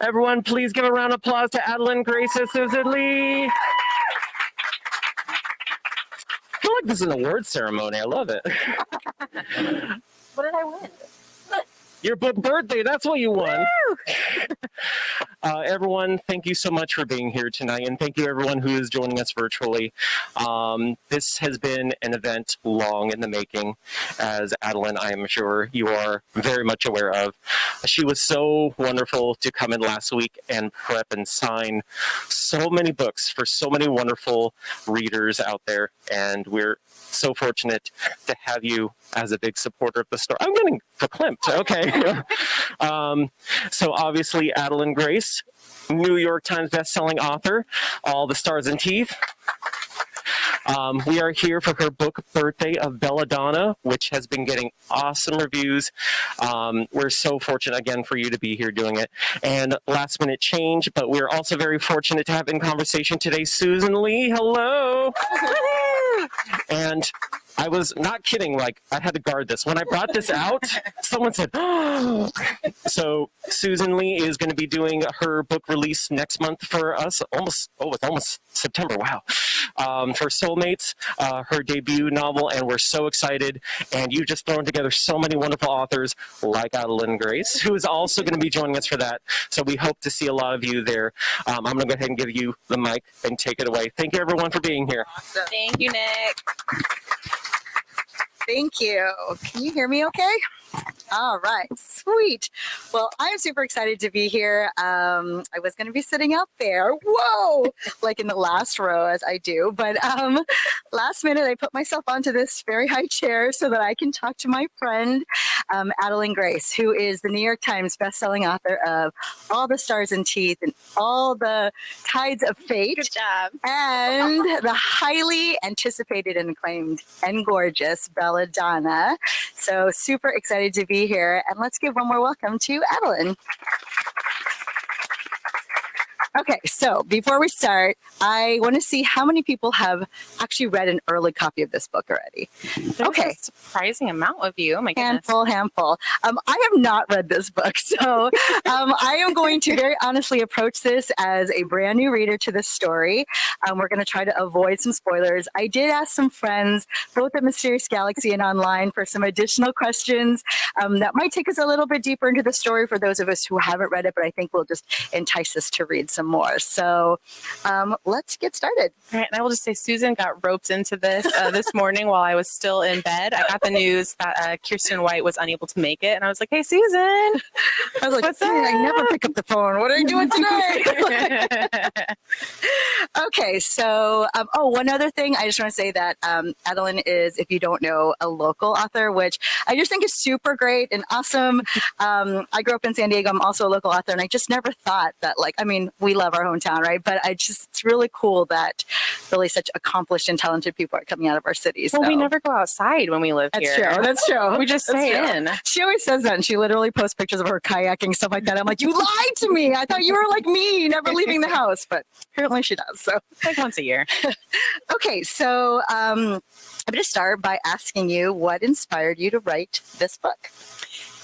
Everyone, please give a round of applause to Adalyn Grace and Susan Lee. I feel like this is an award ceremony. I love it. What did I win? Your book birthday, that's what you won. Everyone, thank you so much for being here tonight, and thank you everyone who is joining us virtually. This has been an event long in the making, as Adalyn, I am sure you are very much aware of. She was so wonderful to come in last week and prep and sign so many books for so many wonderful readers out there, and we're so fortunate to have you as a big supporter of the story. I'm getting verklempt. Okay. So obviously, Adalyn Grace, New York Times bestselling author, All the Stars and Teeth. We are here for her book birthday of Belladonna, which has been getting awesome reviews. We're so fortunate again for you to be here doing it. And last minute change, but we're also very fortunate to have in conversation today Susan Lee. Hello. And I was not kidding, like I had to guard this. When I brought this out, someone said, oh. So Susan Lee is going to be doing her book release next month for us. It's almost September, wow. For Soulmates, her debut novel, and we're so excited. And you've just thrown together so many wonderful authors like Adalyn Grace, who is also going to be joining us for that. So we hope to see a lot of you there. I'm going to go ahead and give you the mic and take it away. Thank you everyone for being here. Awesome. Thank you, Nick. Thank you. Can you hear me okay? All right, sweet. Well, I'm super excited to be here. I was going to be sitting out there, whoa, like in the last row as I do. But last minute, I put myself onto this very high chair so that I can talk to my friend, Adalyn Grace, who is the New York Times bestselling author of All the Stars and Teeth and All the Tides of Fate. Good job. And the highly anticipated and acclaimed and gorgeous Belladonna. So super excited to be here, and let's give one more welcome to Adalyn. Okay, so before we start, I want to see how many people have actually read an early copy of this book already. There's a surprising amount of you. Oh my goodness. Handful. I have not read this book, so I am going to very honestly approach this as a brand new reader to this story. We're going to try to avoid some spoilers. I did ask some friends, both at Mysterious Galaxy and online, for some additional questions that might take us a little bit deeper into the story for those of us who haven't read it, but I think will just entice us to read some more. So let's get started. All right, and I will just say Susan got roped into this this morning while I was still in bed. I got the news that Kirsten White was unable to make it, and I was like, hey, Susan. I was like, what's up? I never pick up the phone. What are you doing today? Okay, so, one other thing. I just want to say that Adalyn is, if you don't know, a local author, which I just think is super great and awesome. I grew up in San Diego. I'm also a local author, and I just never thought that, we love our hometown, right? But it's really cool that really such accomplished and talented people are coming out of our cities. Well, we never go outside when we live here. That's true. We just stay in. She always says that, and she literally posts pictures of her kayaking, stuff like that. I'm like, you lied to me. I thought you were like me, never leaving the house. But apparently she does. So like once a year. Okay, so I'm going to start by asking you what inspired you to write this book.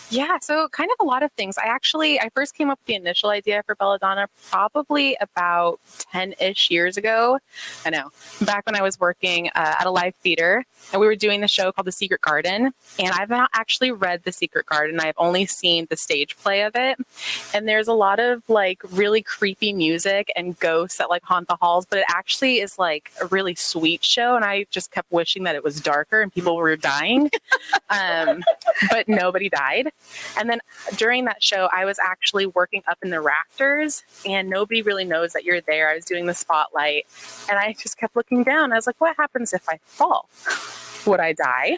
Yeah, so kind of a lot of things. I first came up with the initial idea for Belladonna probably about 10-ish years ago. I know, back when I was working at a live theater, and we were doing the show called The Secret Garden. And I've not actually read The Secret Garden. I've only seen the stage play of it. And there's a lot of really creepy music and ghosts that haunt the halls, but it actually is a really sweet show. And I just kept wishing that it was darker and people were dying. But nobody died. And then during that show, I was actually working up in the rafters, and nobody really knows that you're there. I was doing the spotlight, and I just kept looking down. I was like, what happens if I fall? Would I die?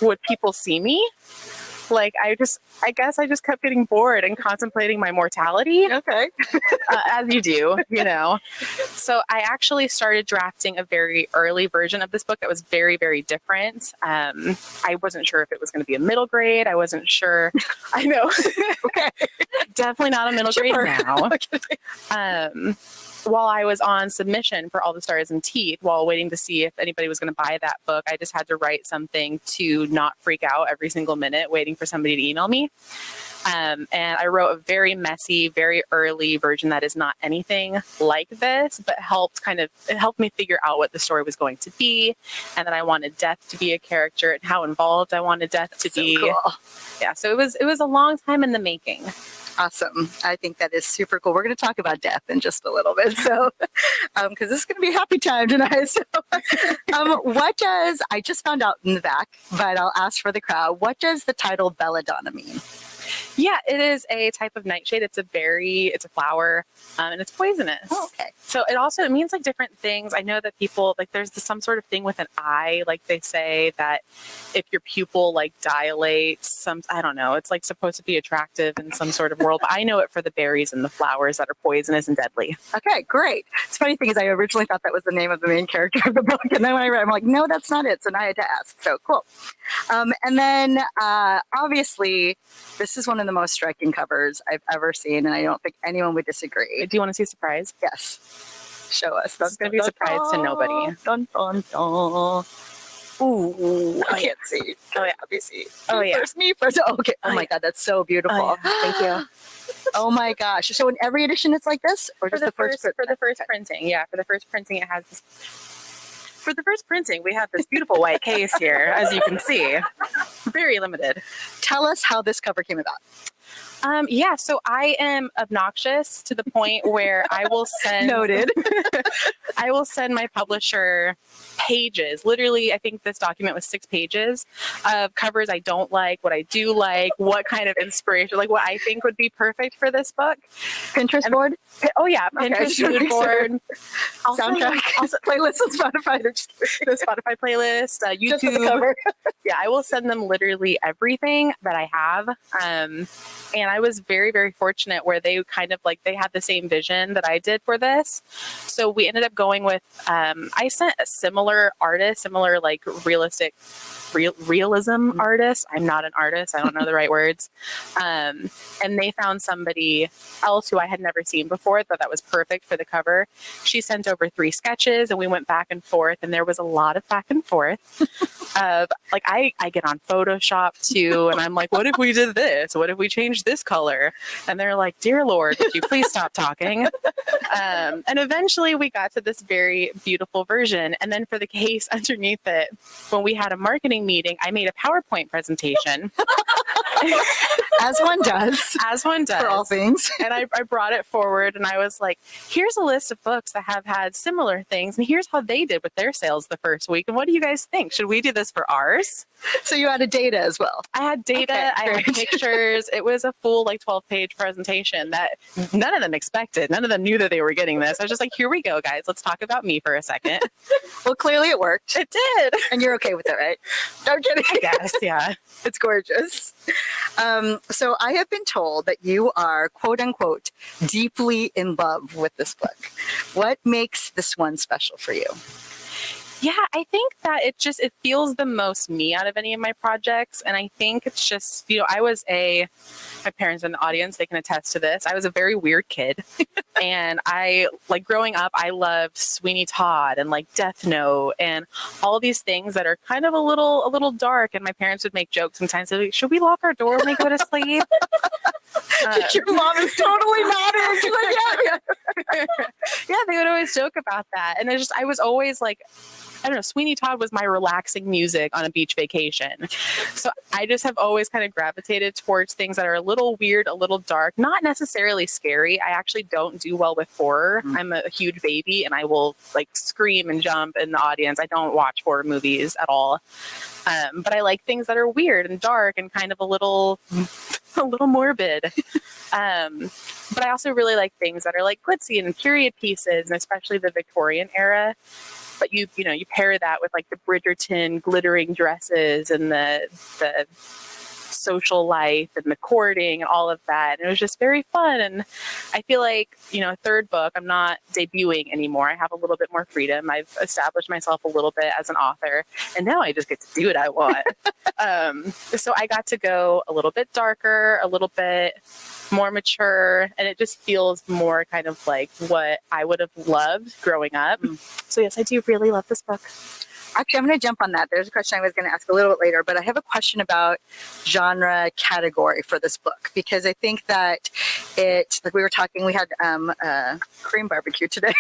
Would people see me? I guess I just kept getting bored and contemplating my mortality. Okay. As you do, So I actually started drafting a very early version of this book that was very, very different. I wasn't sure if it was going to be a middle grade. I wasn't sure. I know. Okay. Definitely not a middle grade now. while I was on submission for All the Stars and Teeth, while waiting to see if anybody was going to buy that book, I just had to write something to not freak out every single minute waiting for somebody to email me. And I wrote a very messy, very early version that is not anything like this, but it helped me figure out what the story was going to be. And then I wanted Death to be a character and how involved I wanted Death to be. Cool. Yeah, so it was a long time in the making. Awesome. I think that is super cool. We're going to talk about Death in just a little bit. So, because this is going to be a happy time tonight. So, I just found out in the back, but I'll ask for the crowd, what does the title Belladonna mean? Yeah, it is a type of nightshade. It's a flower, and it's poisonous. Oh, okay. So it means like different things. I know that people, like there's some sort of thing with an eye, like they say that if your pupil like dilates, I don't know, it's like supposed to be attractive in some sort of world, but I know it for the berries and the flowers that are poisonous and deadly. Okay, great. The funny thing is I originally thought that was the name of the main character of the book, and then when I read it, I'm like, no, that's not it. So now I had to ask. So cool. And then obviously, this is one of the most striking covers I've ever seen, and I don't think anyone would disagree. Do you want to see a surprise? Yes. Show us. That's going to be a surprise to nobody. Dun, dun, dun. Ooh, I can't see. Oh, yeah. Let me see. Oh, yeah. First, me first. Oh, okay. Oh, my God. That's so beautiful. Oh, yeah. Thank you. Oh, my gosh. So in every edition, it's like this? Or just the first? For the first printing. Yeah, for the first printing, it has this. For the first printing, we have this beautiful white case here, as you can see. Very limited. Tell us how this cover came about. Yeah, so I am obnoxious to the point where I will send Noted. I will send my publisher pages. Literally, I think this document was 6 pages of covers I don't like, what I do like, what kind of inspiration, like what I think would be perfect for this book. Pinterest board? Oh yeah, Pinterest mood board. Also, Soundtrack. Also playlist on Spotify. The Spotify playlist, Just for the YouTube. cover. Yeah, I will send them literally everything that I have. And I was very, very fortunate where they kind of like, they had the same vision that I did for this. So we ended up going with, I sent a similar artist, similar like realism artist. I'm not an artist. I don't know the right words. And they found somebody else who I had never seen before that was perfect for the cover. She sent over 3 sketches and we went back and forth, and there was a lot of back and forth of like, I get on Photoshop too. And I'm like, what if we did this? What if we changed this color? And they're like, dear Lord, would you please stop talking? And eventually we got to this very beautiful version. And then for the case underneath it, when we had a marketing meeting, I made a PowerPoint presentation. As one does. As one does. For all things. And I brought it forward and I was like, here's a list of books that have had similar things. And here's how they did with their sales the first week. And what do you guys think? Should we do this for ours? So you added data as well. I had data. Okay, I had pictures. It was a full like 12-page presentation that none of them expected. None of them knew that they were getting this. I was just like, here we go, guys. Let's talk about me for a second. Well, clearly it worked. It did. And you're okay with it, right? I'm kidding. I guess, yeah. It's gorgeous. So I have been told that you are, quote unquote, deeply in love with this book. What makes this one special for you? Yeah, I think that it feels the most me out of any of my projects. And I think it's just, my parents in the audience, they can attest to this. I was a very weird kid. And I, like growing up, I loved Sweeney Todd and like Death Note and all these things that are kind of a little dark. And my parents would make jokes sometimes. They'd be like, should we lock our door when we go to sleep? Your mom is totally nodding. She's like, yeah. Yeah, they would always joke about that. And I was always like, I don't know, Sweeney Todd was my relaxing music on a beach vacation. So I just have always kind of gravitated towards things that are a little weird, a little dark, not necessarily scary. I actually don't do well with horror. I'm a huge baby and I will like scream and jump in the audience. I don't watch horror movies at all. But I like things that are weird and dark and kind of a little morbid. But I also really like things that are like glitzy and period pieces, and especially the Victorian era. But you pair that with like the Bridgerton glittering dresses and the social life and the courting and all of that. And it was just very fun. And I feel like, third book, I'm not debuting anymore. I have a little bit more freedom. I've established myself a little bit as an author, and now I just get to do what I want. So I got to go a little bit darker, a little bit more mature, and it just feels more kind of like what I would have loved growing up. So yes, I do really love this book. Actually, I'm going to jump on that. There's a question I was going to ask a little bit later, but I have a question about genre category for this book, because I think that like we were talking, we had Korean barbecue today.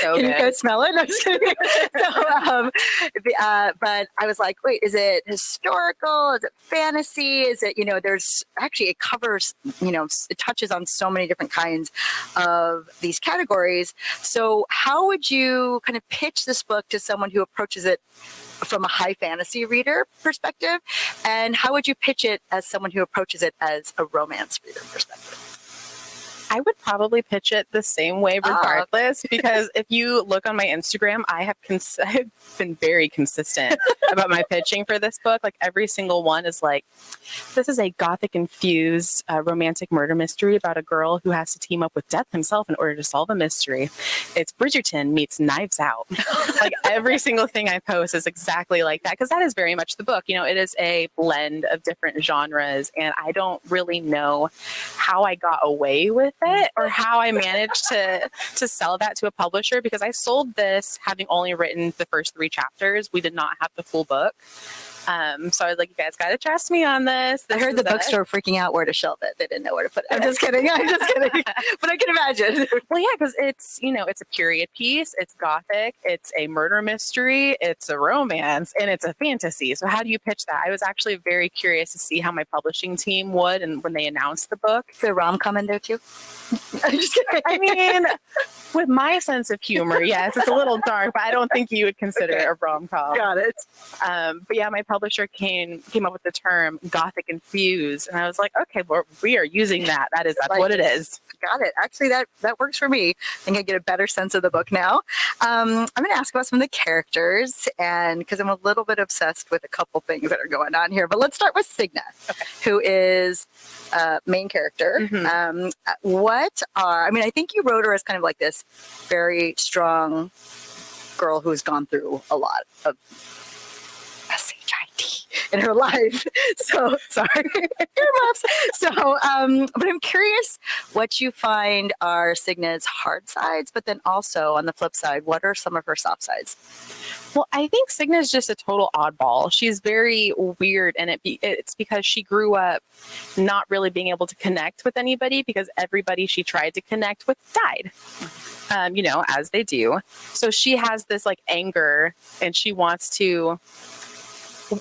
So Can good. you guys smell it? No, just kidding. But I was like, wait, is it historical? Is it fantasy? Is it, there's actually, it covers, it touches on so many different kinds of these categories. So how would you kind of pitch this book to someone who approaches it from a high fantasy reader perspective? And how would you pitch it as someone who approaches it as a romance reader perspective? I would probably pitch it the same way regardless, because if you look on my Instagram, I've been very consistent about my pitching for this book. Like every single one is like, this is a gothic infused romantic murder mystery about a girl who has to team up with Death himself in order to solve a mystery. It's Bridgerton meets Knives Out. Like every single thing I post is exactly like that, because that is very much the book. It is a blend of different genres, and I don't really know how I got away with it or how I managed to sell that to a publisher, because I sold this having only written the first 3 chapters. We did not have the full book. So I was like, you guys got to trust me on this. I heard the bookstore freaking out where to shelve it. They didn't know where to put it. I'm just kidding. But I can imagine. Well, yeah, because it's, it's a period piece. It's gothic. It's a murder mystery. It's a romance, and it's a fantasy. So how do you pitch that? I was actually very curious to see how my publishing team would, and when they announced the book. Is there rom-com in there too? I'm just kidding. I mean, with my sense of humor, yes, it's a little dark, but I don't think you would consider it a rom-com. Got it. But yeah, my publisher came up with the term gothic infused, and I was like, okay, well, we are using that. That's what it is. Got it. Actually, that works for me. I think I get a better sense of the book now. I'm going to ask about some of the characters, and because I'm a little bit obsessed with a couple things that are going on here. But let's start with Signa, who is main character. I think you wrote her as kind of like this very strong girl who's gone through a lot of SHIT in her life. So sorry. So, but I'm curious what you find are Signa's hard sides, but then also on the flip side, what are some of her soft sides? Well, I think Signa is just a total oddball. She's very weird, and it's because she grew up not really being able to connect with anybody, because everybody she tried to connect with died. As they do. So she has this like anger, and she wants to.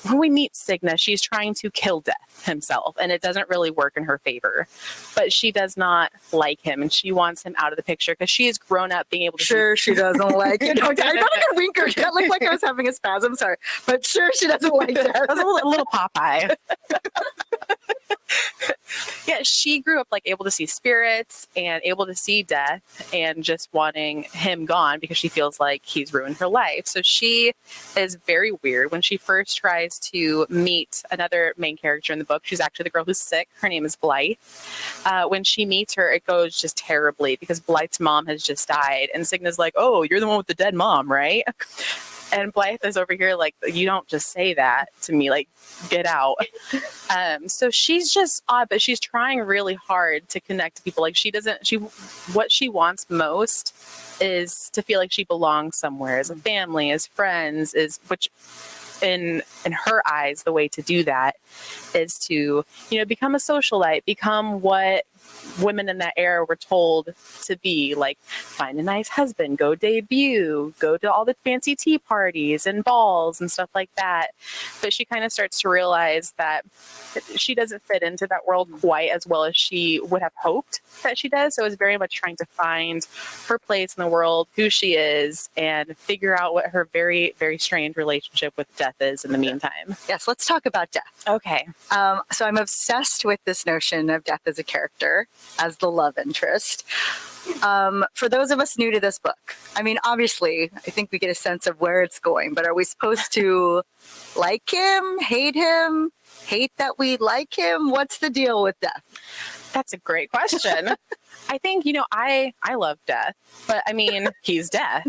When we meet Signa, she's trying to kill Death himself, and it doesn't really work in her favor. But she does not like him, and she wants him out of the picture because she has grown up being able to. Sure, she doesn't like it. I'm not gonna wink her. That looked like I was having a spasm. Sorry, but sure, she doesn't like Death. That was a little Popeye. Yeah, she grew up like able to see spirits and able to see Death, and just wanting him gone because she feels like he's ruined her life. So she is very weird. When she first tries to meet another main character in the book, she's actually the girl who's sick. Her name is Blythe. When she meets her, it goes just terribly because Blythe's mom has just died, and Signa's like, "Oh, you're the one with the dead mom, right?" And Blythe is over here like, "You don't just say that to me, like, get out." So she's just odd, but she's trying really hard to connect to people. Like what she wants most is to feel like she belongs somewhere as a family, as friends, which in her eyes, the way to do that is to, become a socialite, become what women in that era were told to be, like find a nice husband, go debut, go to all the fancy tea parties and balls and stuff like that. But she kind of starts to realize that she doesn't fit into that world quite as well as she would have hoped that she does. So it's very much trying to find her place in the world, who she is, and figure out what her very, very strange relationship with Death is in the meantime. Yes, let's talk about Death. Okay. So I'm obsessed with this notion of Death as a character, as the love interest. For those of us new to this book, I mean, obviously, I think we get a sense of where it's going, but are we supposed to like him, hate him, hate that we like him? What's the deal with death? That's a great question. I think, I love death, but I mean, he's death.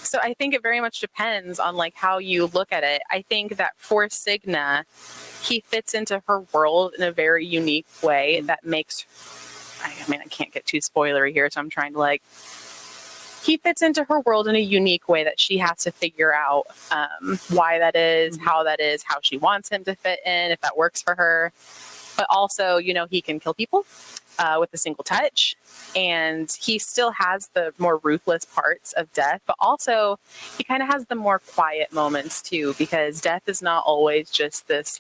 So I think it very much depends on like how you look at it. I think that for Signa, he fits into her world in a very unique way that makes, I can't get too spoilery here, so I'm trying to he fits into her world in a unique way that she has to figure out why that is, how that is, how she wants him to fit in, if that works for her. But also, he can kill people with a single touch. And he still has the more ruthless parts of death, but also he kind of has the more quiet moments too, because death is not always just this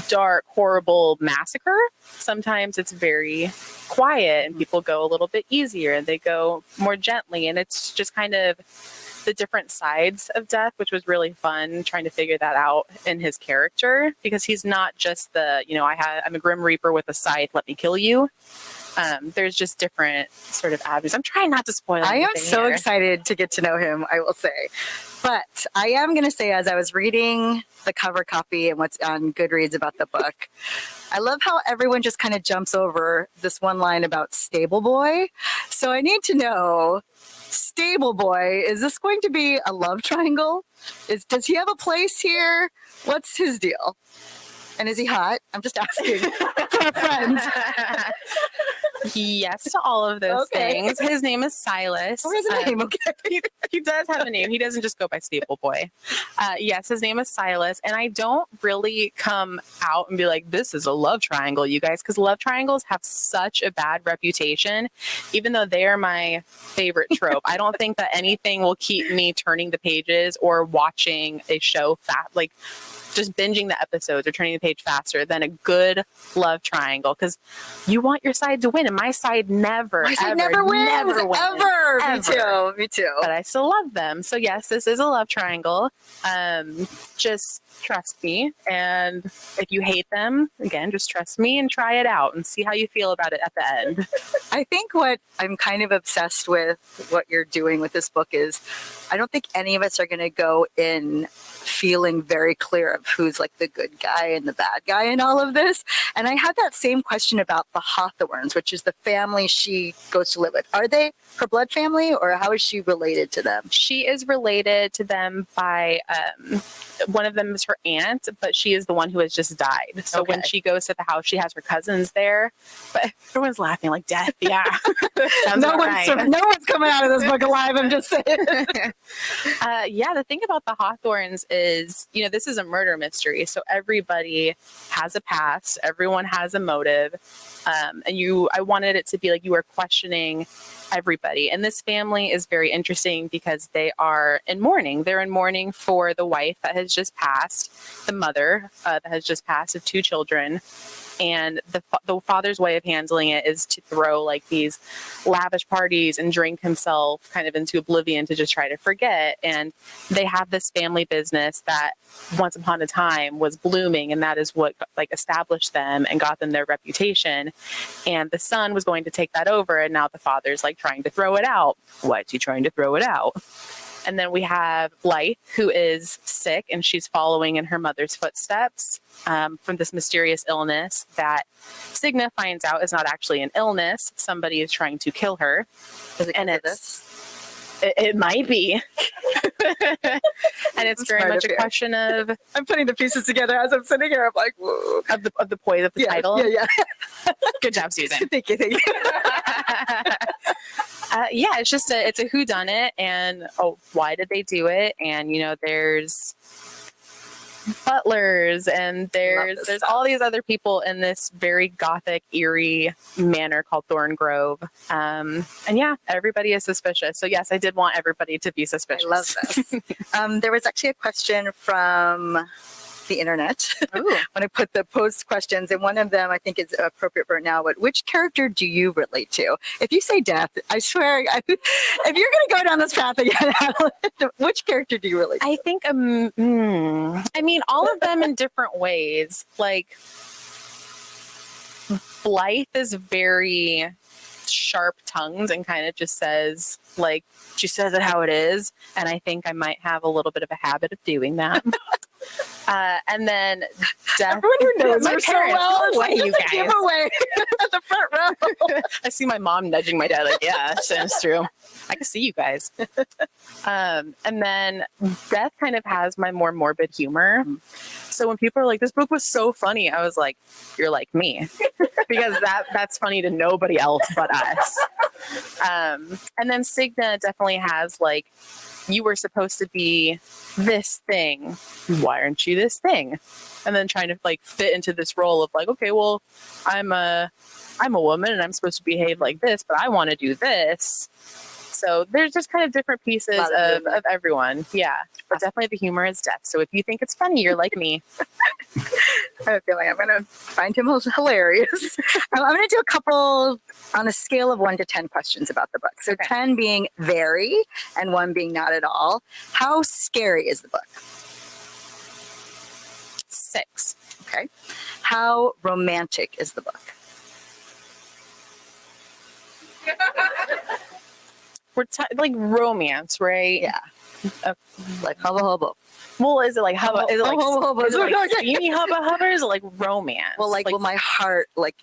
dark, horrible massacre. Sometimes it's very quiet and people go a little bit easier and they go more gently. And it's just kind of the different sides of death, which was really fun trying to figure that out in his character, because he's not just I'm a Grim Reaper with a scythe, let me kill you. There's just different sort of avenues. I'm trying not to spoil anything. I am so excited to get to know him, I will say. But I am going to say, as I was reading the cover copy and what's on Goodreads about the book, I love how everyone just kind of jumps over this one line about Stable Boy. So I need to know, Stable Boy, is this going to be a love triangle? Does he have a place here? What's his deal? And is he hot? I'm just asking for a friend. Yes to all of those things. His name is Silas. Oh, his name, okay. He does have a name. He doesn't just go by Stable Boy. Yes, his name is Silas. And I don't really come out and be like, this is a love triangle, you guys, because love triangles have such a bad reputation, even though they are my favorite trope. I don't think that anything will keep me turning the pages or watching a show just binging the episodes or turning the page faster than a good love triangle, because you want your side to win, and my side never wins. Ever. Me too. But I still love them. So yes, this is a love triangle. Just trust me, and if you hate them, again, just trust me and try it out and see how you feel about it at the end. I think what I'm kind of obsessed with what you're doing with this book is, I don't think any of us are going to go in feeling very clear of who's like the good guy and the bad guy in all of this. And I had that same question about the Hawthorns, which is the family she goes to live with. Are they her blood family, or how is she related to them? She is related to them by one of them is her aunt, but she is the one who has just died. So when she goes to the house, she has her cousins there. But everyone's laughing like, death. Yeah. No one's coming out of this book alive, I'm just saying. The thing about the Hawthorns is, this is a murder mystery. So everybody has a past. Everyone has a motive. I wanted it to be like you are questioning everybody. And this family is very interesting because they are in mourning. They're in mourning for the wife that has just passed, the mother that has just passed of 2 children. And the father's way of handling it is to throw like these lavish parties and drink himself kind of into oblivion to just try to forget. And they have this family business that once upon a time was blooming, and that is what established them and got them their reputation. And the son was going to take that over, and now the father's trying to throw it out. Why is he trying to throw it out? And then we have Blythe, who is sick, and she's following in her mother's footsteps from this mysterious illness that Signa finds out is not actually an illness. Somebody is trying to kill her. And it might be. And it's very much a question of... I'm putting the pieces together as I'm sitting here. I'm like, whoa. Of the poise of the title. Yeah. Good job, Susan. Thank you. It's just it's a whodunit, and why did they do it? And there's butlers, and there's all these other people in this very gothic, eerie manor called Thorngrove. And everybody is suspicious. So yes, I did want everybody to be suspicious. I love this. There was actually a question from the internet when I put the post questions, and one of them I think is appropriate for now. But which character do you relate to? If you say death, I swear, if you're going to go down this path again, Adalyn, which character do you relate to? I think, all of them in different ways. Blythe is very sharp-tongued and kind of just says, she says it how it is. And I think I might have a little bit of a habit of doing that. And then death. Everyone who knows my her so parents. well Go is away, like, you "There's a guys. giveaway at the front row." I see my mom nudging my dad, like, yeah, that's true. I can see you guys. And then death kind of has my more morbid humor. So when people are like, this book was so funny, I was like, you're like me. Because that's funny to nobody else but us. And then Signa definitely has like, you were supposed to be this thing. Why aren't you this thing? And then trying to like fit into this role of like, okay, well, I'm a woman and I'm supposed to behave like this, but I want to do this. So there's just kind of different pieces of everyone. Yeah. But definitely the humor is death. So if you think it's funny, you're like me. I feel like I'm going to find him hilarious. I'm going to do a couple on a scale of 1 to 10 questions about the book. So 10 being very and 1 being not at all. How scary is the book? 6. Okay. How romantic is the book? We're like romance, right? Yeah. Like hubba hubba. Well, is it like hubba? Is it like, hubba. is it like steamy hubba hubba? Or is it like romance? Well, like will my heart like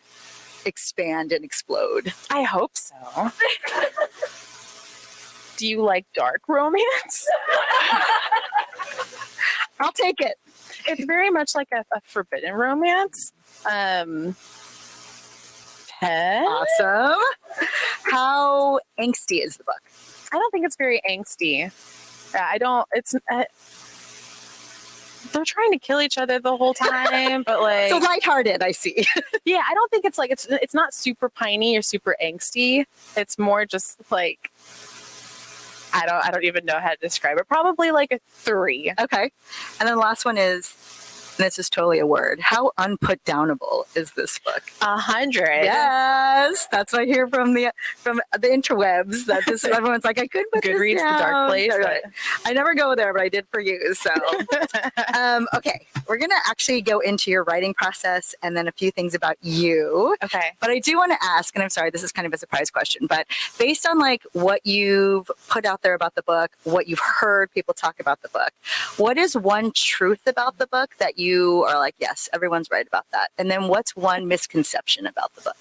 expand and explode? I hope so. Do you like dark romance? I'll take it. It's very much like a forbidden romance. 10. Awesome. How angsty is the book? I don't think it's very angsty. I don't. It's. They're trying to kill each other the whole time, but like. So lighthearted, I see. Yeah, I don't think it's like it's not super piney or super angsty. It's more just like. I don't even know how to describe it. Probably like a 3. Okay. And then the last one is, and this is totally a word, how unputdownable is this book? 100. Yes. That's what I hear from the interwebs. That this everyone's like, I couldn't put Goodreads, this the dark down. place. Right. I never go there, but I did for you. So okay. We're gonna actually go into your writing process and then a few things about you. Okay. But I do want to ask, and I'm sorry, this is kind of a surprise question, but based on like what you've put out there about the book, what you've heard people talk about the book, what is one truth about the book that you are like, yes, everyone's right about that? And then what's one misconception about the book?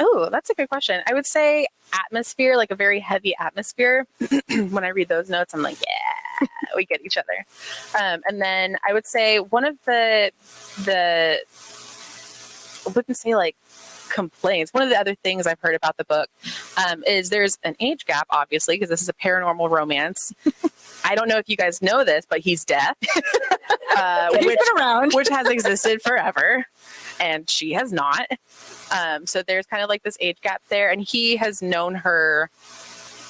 Oh, that's a good question. I would say atmosphere, like a very heavy atmosphere. When I read those notes, I'm like, yeah, we get each other. And then I would say one of the I wouldn't say like complaints. One of the other things I've heard about the book is there's an age gap, obviously, because this is a paranormal romance. I don't know if you guys know this, but he's deaf, He's been around, which has existed forever, and she has not. So there's kind of like this age gap there, and he has known her.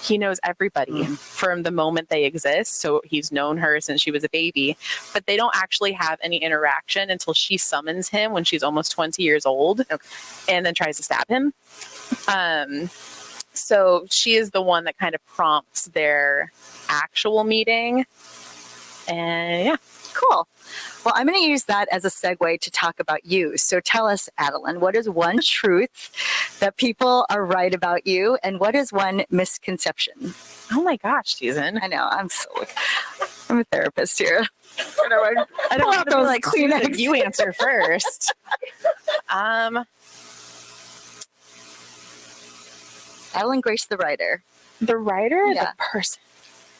He knows everybody from the moment they exist. So he's known her since she was a baby, but they don't actually have any interaction until she summons him when she's almost 20 years old and then tries to stab him. So she is the one that kind of prompts their actual meeting. And yeah. Cool. Well, I'm going to use that as a segue to talk about you. So tell us, Adalyn, what is one truth that people are right about you, and what is one misconception? Oh my gosh, Susan. I know, I'm a therapist here. I don't have those like Kleenex. You answer first. Adalyn Grace, the writer. The writer, or Yeah. the person.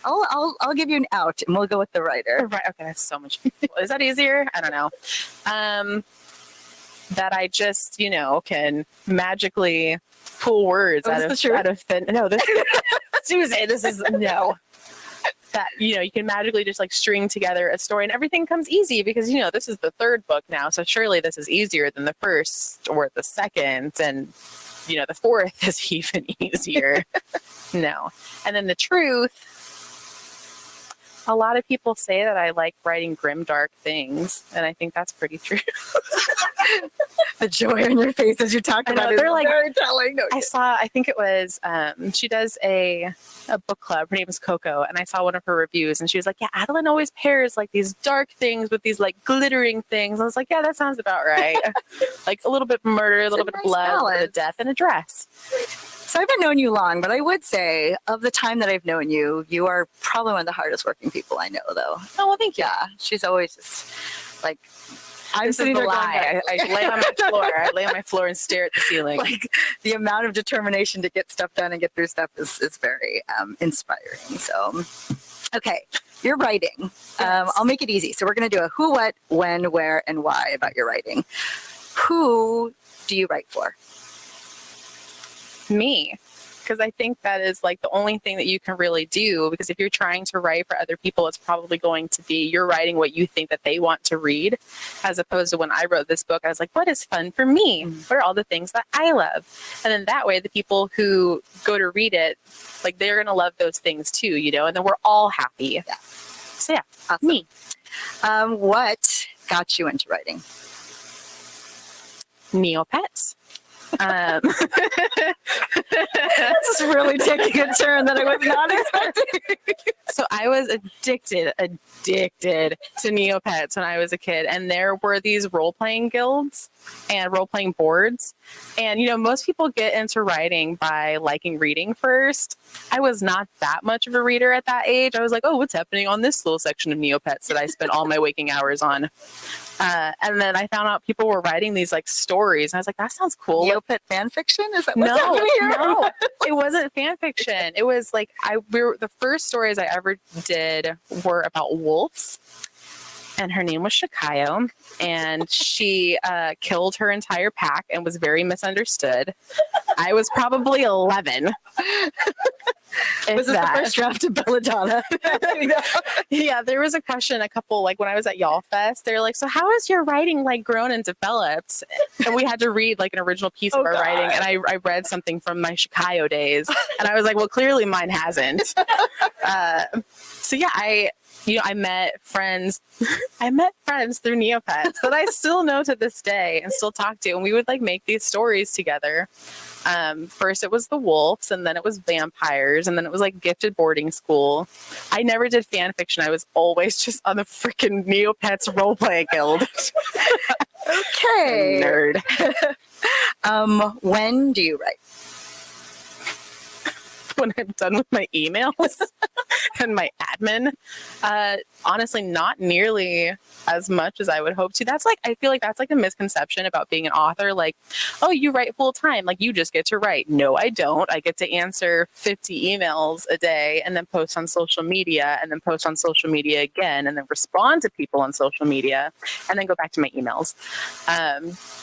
I'll give you an out, and we'll go with the writer. Right. Okay, that's so much. Is that easier? I don't know. That I just, can magically pull words out of thin. No, this, Susan, this is no. That you can magically just like string together a story, and everything comes easy because this is the 3rd book now, so surely this is easier than the 1st or the 2nd, and the 4th is even easier. No, and then the truth. A lot of people say that I like writing grim, dark things, and I think that's pretty true. The joy on your face as you talk about it. They're like, very telling. No, I think it was, she does a book club. Her name is Coco, and I saw one of her reviews, and she was like, yeah, Adalyn always pairs like these dark things with these like glittering things. I was like, yeah, that sounds about right. Like a little bit of murder, a little bit of blood, a little bit of death, and a dress. So I haven't known you long, but I would say of the time that I've known you, you are probably one of the hardest working people I know, though. Oh, well, thank you. Yeah, she's always just like, I'm This is sitting the there going, lie. I lay on my floor. I lay on my floor and stare at the ceiling. like the amount of determination to get stuff done and get through stuff is very inspiring. So, okay, you're writing. I'll make it easy. So we're going to do a who, what, when, where, and why about your writing. Who do you write for? Me, because I think that is like the only thing that you can really do, because if you're trying to write for other people, it's probably going to be you're writing what you think that they want to read, as opposed to when I wrote this book, I was like, what is fun for me? What are all the things that I love? And then that way the people who go to read it, like they're going to love those things too, you know, and then we're all happy. Yeah. So yeah, Awesome. me. What got you into writing? Neopets. This is really taking a turn that I was not expecting. So I was addicted to Neopets when I was a kid. And there were these role-playing guilds and role-playing boards. And, you know, most people get into writing by liking reading first. I was not that much of a reader at that age. I was like, oh, what's happening on this little section of Neopets that I spent all my waking hours on? And then I found out people were writing these like stories. And I was like, that sounds cool. Neopet fan fiction? Is that what's happening here? No, it wasn't fan fiction. It was like the first stories I ever did were about wolves. And her name was Shikayo, and she killed her entire pack and was very misunderstood. I was probably 11. Was this the first draft of Belladonna? Yeah, there was a question, a couple, like when I was at Y'all Fest, they're like, so how has your writing like grown and developed? And we had to read like an original piece of our writing. And I read something from my Shikayo days. And I was like, well, clearly mine hasn't. So yeah, I met friends. I met friends through Neopets that I still know to this day and still talk to. And we would like make these stories together. First it was the wolves, and then it was vampires, and then it was like gifted boarding school. I never did fan fiction. I was always just on the freaking Neopets role-play guild. Okay. Nerd. When do you write? When I'm done with my emails and my admin. Honestly, not nearly as much as I would hope to. I feel like that's like a misconception about being an author. Like, oh, you write full time. Like you just get to write. No, I don't. I get to answer 50 emails a day and then post on social media and then post on social media again and then respond to people on social media and then go back to my emails.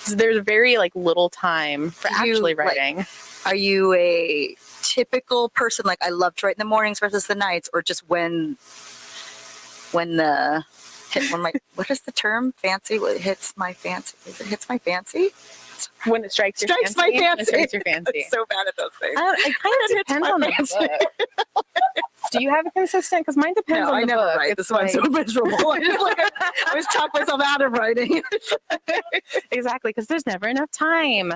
So there's very like little time for actually writing. Are you a typical person, like I love to write in the mornings versus the nights, or just when what is the term? Fancy? What hits my fancy? Is it hits my fancy? When it strikes your fancy. My fancy. When it strikes your fancy. I'm so bad at those things. It kind of depends on the book. Do you have a consistent? Because mine depends on the book. I never write. This is why I'm so miserable. I always talk myself out of writing. Exactly, because there's never enough time.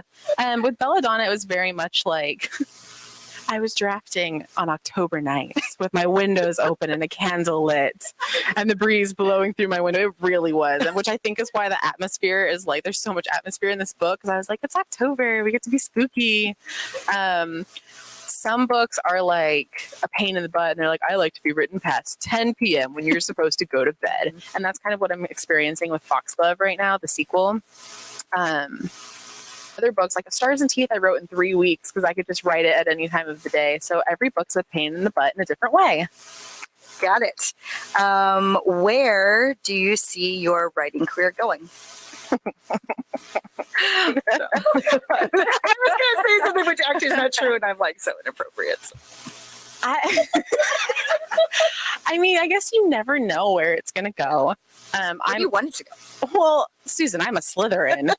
With Belladonna, it was very much like I was drafting on October nights with my windows open and a candle lit and the breeze blowing through my window. It really was. And which I think is why the atmosphere is like, there's so much atmosphere in this book. Because I was like, it's October. We get to be spooky. Some books are like a pain in the butt. And they're like, I like to be written past 10 p.m. when you're supposed to go to bed. And that's kind of what I'm experiencing with Foxglove right now, the sequel. Other books like A Stars and Teeth I wrote in 3 weeks because I could just write it at any time of the day. So every book's a pain in the butt in a different way. Got it. Where do you see your writing career going? I was going to say something which actually is not true, and I'm like so inappropriate. I mean, I guess you never know where it's going to go. Where do you want it to go? Well, Susan, I'm a Slytherin.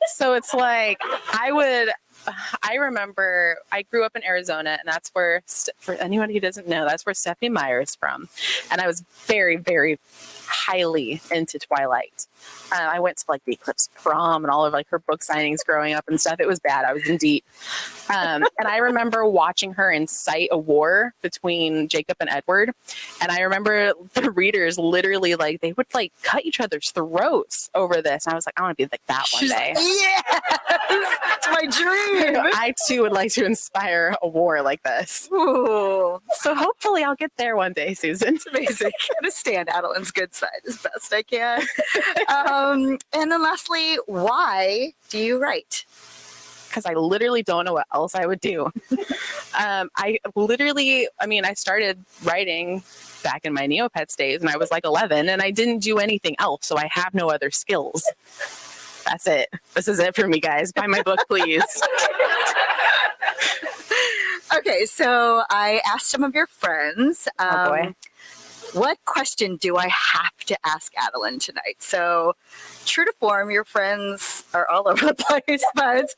So it's like, I remember I grew up in Arizona, and that's where, for anyone who doesn't know, that's where Stephanie Meyer is from. And I was very, very highly into Twilight. I went to like the Eclipse prom and all of like her book signings growing up and stuff. It was bad. I was in deep. And I remember watching her incite a war between Jacob and Edward. And I remember the readers literally like they would like cut each other's throats over this. And I was like, I want to be like that one day. Yes, it's my dream. I too would like to inspire a war like this. Ooh, So hopefully I'll get there one day, Susan. it's amazing. I'm gonna stand Adalyn's good side as best I can. And then lastly, why do you write? Because I literally don't know what else I would do. I started writing back in my Neopets days and I was like 11 and I didn't do anything else. So I have no other skills. That's it. This is it for me, guys. Buy my book, please. Okay, so I asked some of your friends. Oh boy. What question do I have to ask Adalyn tonight? So, true to form, your friends are all over the place, but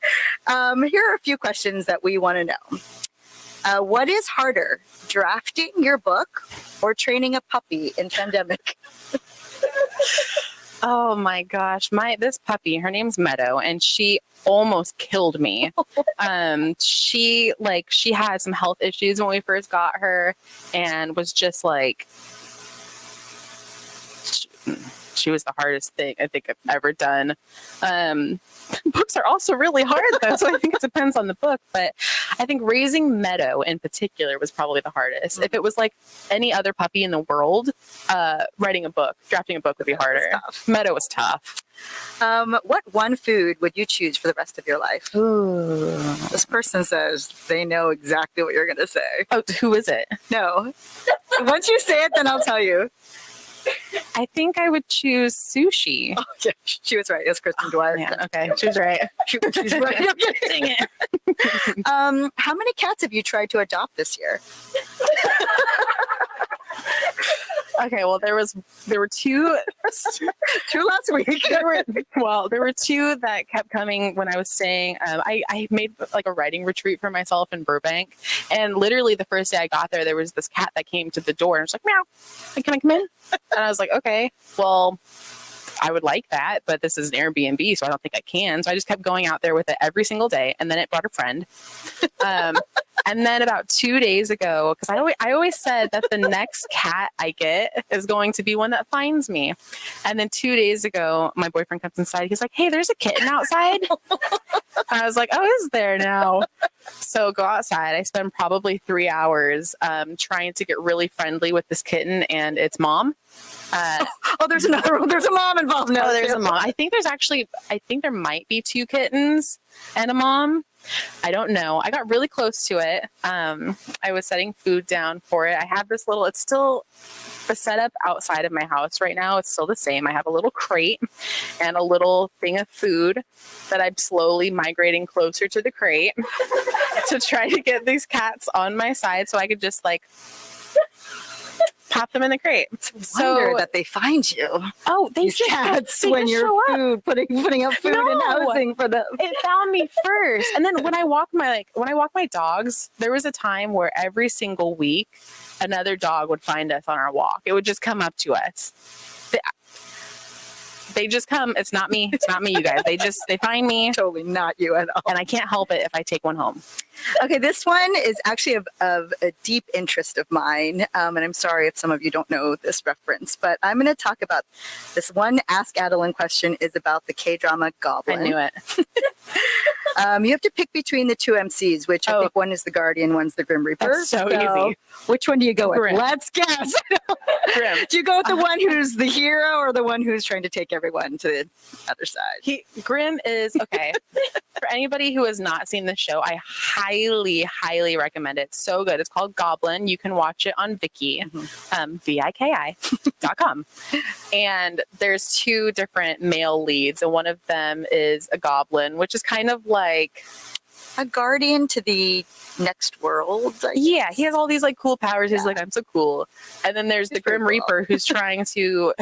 here are a few questions that we want to know. What is harder, drafting your book or training a puppy in pandemic? Oh my gosh. This puppy, her name's Meadow, and she almost killed me. She had some health issues when we first got her and was just like, she was the hardest thing I think I've ever done. Books are also really hard though, so I think it depends on the book. But I think raising Meadow in particular was probably the hardest. Mm-hmm. If it was like any other puppy in the world, drafting a book would be harder. Meadow was tough. What one food would you choose for the rest of your life? Ooh. This person says they know exactly what you're going to say. Oh, who is it? No. Once you say it, then I'll tell you. I think I would choose sushi. Oh, yeah, she was right. It's Kristen Dwyer. Yeah, okay, she was right. She's right. Dang it. How many cats have you tried to adopt this year? Okay, well, there were two last week. There were two that kept coming when I was staying. I made like a writing retreat for myself in Burbank, and literally the first day I got there was this cat that came to the door and was like, meow, like, can I come in? And I was like, okay, well, I would like that, but this is an Airbnb, so I don't think I can. So I just kept going out there with it every single day, and then it brought a friend. And then about 2 days ago, because I always said that the next cat I get is going to be one that finds me. And then 2 days ago, my boyfriend comes inside. He's like, hey, there's a kitten outside. I was like, oh, is there now? So go outside. I spend probably 3 hours trying to get really friendly with this kitten and its mom. There's another one. There's a mom involved now. Oh, there's a mom. I think there might be 2 kittens and a mom. I don't know. I got really close to it. I was setting food down for it. I have this it's still the setup outside of my house right now. It's still the same. I have a little crate and a little thing of food that I'm slowly migrating closer to the crate to try to get these cats on my side so I could just like pop them in the crate. So that they find you. Oh, they These cats when you're putting up food and housing for them. It found me first, and then when I walk my dogs, there was a time where every single week another dog would find us on our walk. It would just come up to us. They just come. It's not me. It's not me, you guys. They find me. Totally not you at all. And I can't help it if I take one home. Okay, this one is actually of a deep interest of mine. And I'm sorry if some of you don't know this reference, but I'm going to talk about this one Ask Adalyn question is about the K-drama Goblin. I knew it. You have to pick between the 2 MCs, which I think one is the Guardian, one's the Grim Reaper. That's so easy. Which one do you go with? Grim. Let's guess. Grim. Do you go with the one who's the hero or the one who's trying to take everyone to the other side? Grim is, okay. For anybody who has not seen the show, I highly, highly recommend it. It's so good. It's called Goblin. You can watch it on Viki, Viki.com. And there's 2 different male leads, and one of them is a goblin, which is kind of like a guardian to the next world. Yeah, he has all these like cool powers. He's like, I'm so cool. And then there's the Grim Reaper who's trying to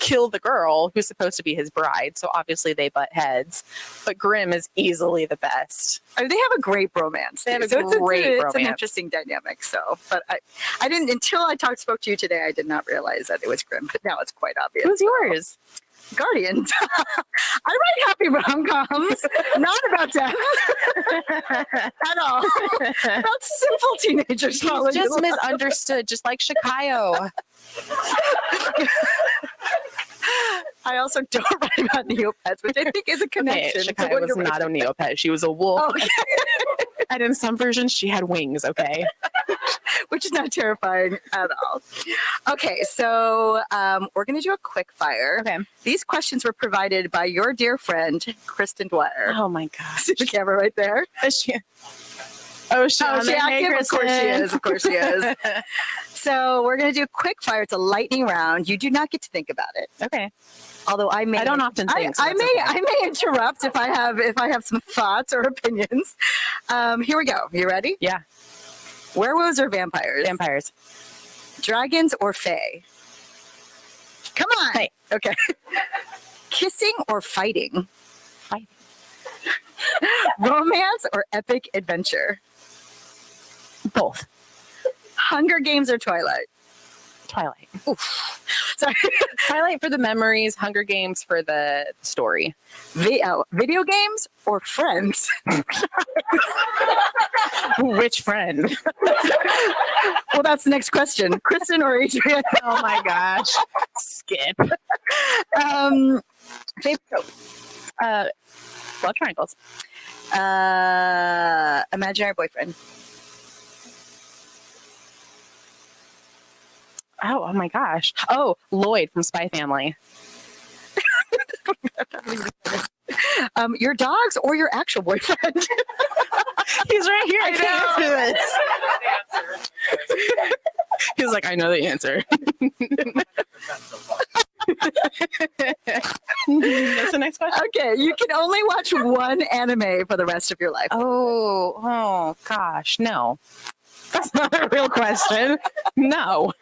kill the girl who's supposed to be his bride. So obviously they butt heads. But Grim is easily the best. I mean, they have a great bromance. They have a great romance. It's an interesting dynamic. So, but I didn't until I spoke to you today. I did not realize that it was Grim. But now it's quite obvious. Who's yours? Guardians. I write happy rom-coms, not about death at all. About simple teenagers. He's falling in just love. misunderstood, just like Chicago. I also don't write about Neopets, which I think is a Okay, connection. to Chicago what was you're not a writing. Neopet. She was a wolf. Okay. And in some versions, she had wings, okay? Which is not terrifying at all. Okay, so we're going to do a quick fire. Okay. These questions were provided by your dear friend, Kristen Dwyer. Oh my gosh. See the camera right there? Is she? Oh, she Oh, on she there? Hey, active? Of course she Kristen. is. Of course she is. So we're going to do a quick fire. It's a lightning round. You do not get to think about it. Okay. Although I may. I don't often think. So I it's may. okay. I may interrupt if I have some thoughts or opinions. Here we go. You ready? Yeah. Werewolves or vampires? Vampires. Dragons or fae? Come on. Fae. Okay. Kissing or fighting? Fighting. Romance or epic adventure? Both. Games Games or Twilight? Twilight. Sorry. Twilight for the memories, Hunger Games for the story. Video games or Friends? Which friend? Well, that's the next question. Kristen or Adrian? Oh my gosh. Skip. Favorite trope? Love triangles. Imaginary boyfriend. Oh my gosh. Oh, Lloyd from Spy Family. Your dogs or your actual boyfriend? He's right here. I I can answer this. He was like, I know the answer. What's the next question? Okay, you can only watch one anime for the rest of your life. Oh gosh, no. That's not a real question. No.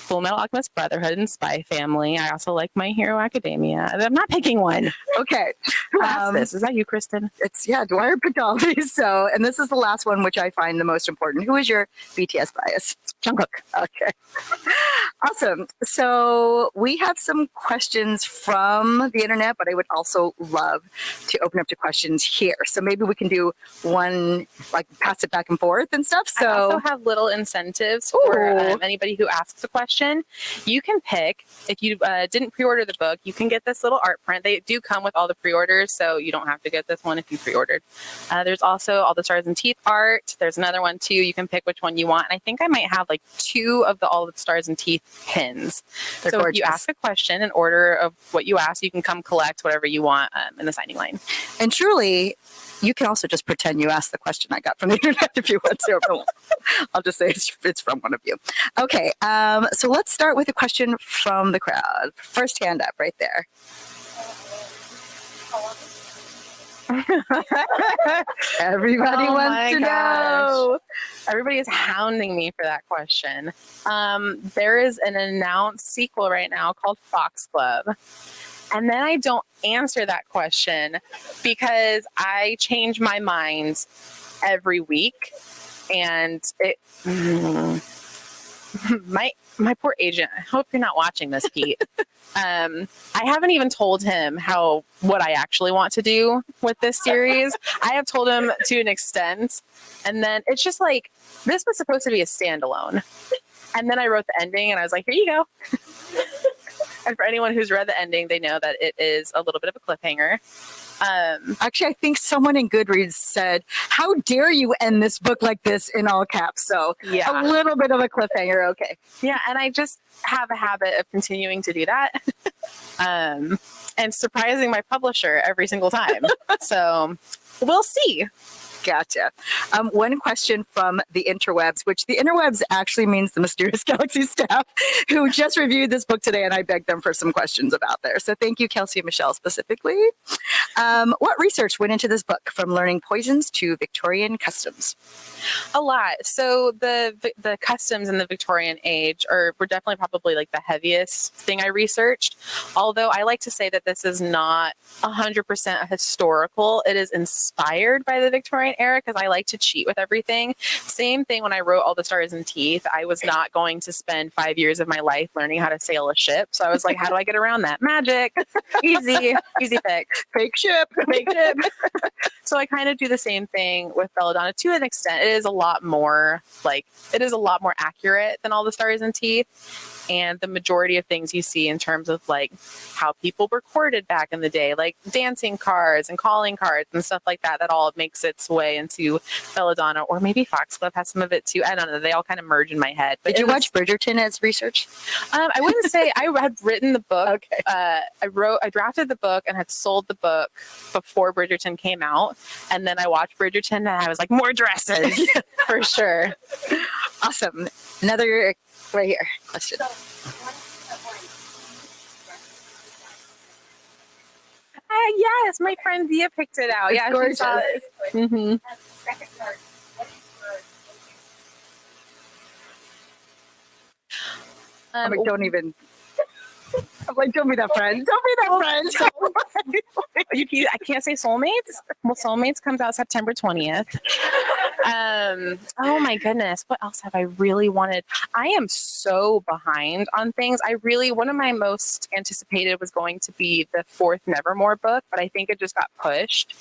Full Metal Alchemist Brotherhood and Spy Family. I also like My Hero Academia. I'm not picking one. Okay. Who asked this? Is that you, Kristen? It's Dwyer picked all these. So, and this is the last one, which I find the most important. Who is your BTS bias? Jungkook. Okay. Awesome. So we have some questions from the internet, but I would also love to open up to questions here. So maybe we can do one, like pass it back and forth and stuff. So I also have little incentives for Ooh. anybody who asks a question. You can pick, if you didn't pre-order the book, you can get this little art print. They do come with all the pre-orders, so you don't have to get this one if you pre-ordered. There's also all the Stars and Teeth art. There's another one too. You can pick which one you want. And I think I might have like 2 of the all the Stars and Teeth pins. They're so gorgeous. if you ask a question in order of what you ask, you can come collect whatever you want in the signing line. And truly, you can also just pretend you asked the question I got from the internet if you want to. I'll just say it's from one of you. Okay, so let's start with a question from the crowd. First hand up right there. Everybody wants to know. Everybody is hounding me for that question. There is an announced sequel right now called Fox Club. And then I don't answer that question because I change my mind every week. And it, my poor agent, I hope you're not watching this, Pete. I haven't even told him what I actually want to do with this series. I have told him to an extent. And then it's just like, this was supposed to be a standalone. And then I wrote the ending and I was like, here you go. And for anyone who's read the ending, they know that it is a little bit of a cliffhanger. Actually, I think someone in Goodreads said, how dare you end this book like this in all caps? So Yeah. a little bit of a cliffhanger. Okay. Yeah, and I just have a habit of continuing to do that. And surprising my publisher every single time. So we'll see. Gotcha. One question from the interwebs, which the interwebs actually means the Mysterious Galaxy staff, who just reviewed this book today, and I begged them for some questions about there. So thank you, Kelsey and Michelle, specifically. What research went into this book, from learning poisons to Victorian customs? A lot. So the customs in the Victorian age were definitely probably like the heaviest thing I researched. Although I like to say that this is not 100% historical. It is inspired by the Victorian era because I like to cheat with everything. Same thing when I wrote All the Stars and Teeth. I was not going to spend 5 years of my life learning how to sail a ship. So I was like, how do I get around that? Magic. Easy fix. Fake ship. Fake ship. So I kind of do the same thing with Belladonna to an extent. It is a lot more accurate than All the Stars and Teeth. And the majority of things you see in terms of like how people were courted back in the day, like dancing cards and calling cards and stuff like that, that all makes its way into Belladonna, or maybe Foxglove has some of it too. I don't know. They all kind of merge in my head. But did you watch Bridgerton as research? I wouldn't say I had written the book. Okay. I drafted the book and had sold the book before Bridgerton came out. And then I watched Bridgerton and I was like, more dresses for sure. Awesome. Another right here question. Yes, my friend Via picked it out. It's yeah, gorgeous. She saw it. Mm-hmm. I'm like, don't even. I'm like, don't be that friend. Don't be that friend. I can't say Soulmates. Well, Soulmates comes out September 20th. Oh my goodness. What else have I really wanted? I am so behind on things. One of my most anticipated was going to be the 4th Nevermore book, but I think it just got pushed.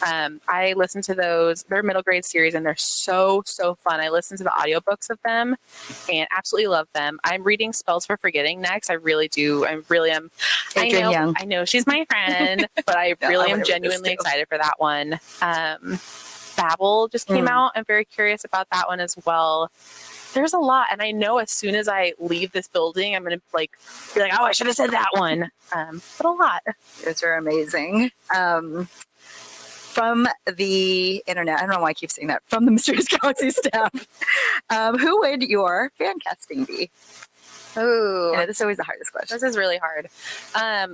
I listened to those. They're middle grade series and they're so fun. I listened to the audiobooks of them and absolutely love them. I'm reading Spells for Forgetting next. I really do. I really am. Adrian Young. I know she's my friend, but I really am genuinely excited for that one. Babel just came out. I'm very curious about that one as well. There's a lot, and I know as soon as I leave this building, I'm gonna be like, oh, I should have said that one. But a lot. Those are amazing. From the internet, I don't know why I keep saying that. From the Mysterious Galaxy staff, who would your fan casting be? Ooh. Yeah, this is always the hardest question. This is really hard. I